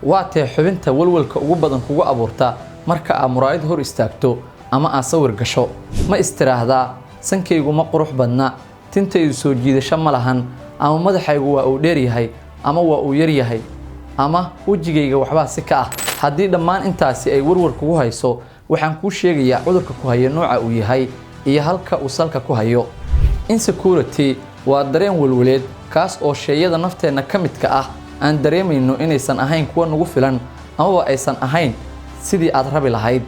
waatee xubinta walwalka ugu badan kugu abuurta marka aad muraayad hor istaagto ama aad sawir gasho. Ma istiraahdaa sankaygu ma qurux badna, tintaydu soo jiidasho ma lahan, ama madaxaygu waa uu dheer yahay ama waa uu yar yahay, ama wajigayga waxbaa si ka ah. haddii dhammaan intaasi ay warwar kugu hayso, waxaan kuu sheegayaa cudurka ku haya nooca uu yahay iyo halka uu salka ku hayo. Insecurity waa dareen walwaleed kaas oo shayada nafteenna ka midka ah aan dareemayno inaysan ahayn kuwa nagu filan ama aysan ahayn sidii aad rabi lahayd.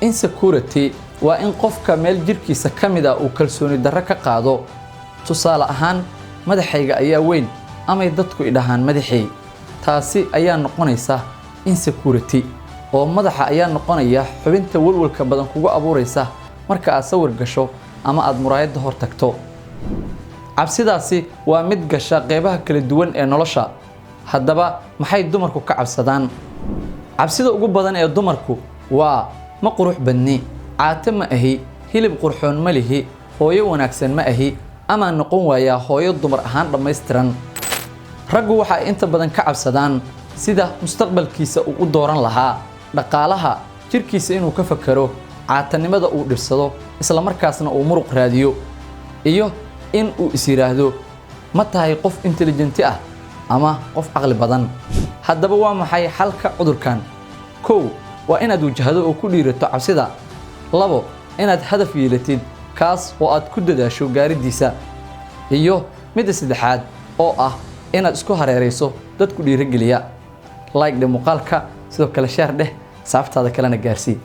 Insecurity waa in qofka meel jirkiisa ka mid ah uu kalsooni darro ka qaado. Tusaale ahaan, madaxayga ayaa weyn ama dadku idhahaan madaxay. taasi ayaa noqonaysa insecurity oo madaxa ayaa noqonaya xubinta walwalka badan kugu abuuraysa marka aad sawir gasho ama aad muraayad hor tagto. cabsidaasi waa mid gasha qeybaha kala duwan ee nolosha. haddaba maxay dumarku ka cabsadaan? cabsida ugu badan ee dumarku waa ma qurux badni, caate ma ahi, hilib qurxoon ma lihi, hooyo wanaagsan ma ahi, ama noqon waayaa hooyo dumar ahaan dhammaystiran. raggu waxa ay inta badan ka cabsadaan sida mustaqbalkiisa uu u dooran lahaa, dhaqaalaha, jirkiisa inuu ka fakaro, caatanimada uu dhibsado, isla markaasna uu muruq raadiyo, iyo in uu is yiraahdo ma tahay qof intelligent ah ama qof aqli badan. haddaba waa maxay xalka cudurkan? 1 waa inaad wajahdo oo ku dhiirato cabsida. 2 inaad hadaf yeelatid kaas oo aad ku dadaasho gaaridiisa. iyo midda saddexaad oo ah inaad isku hareerayso dad ku dhiirigeliya. like muuqaalka, sidoo kale share dheh, saabtaada kalena gaarsii.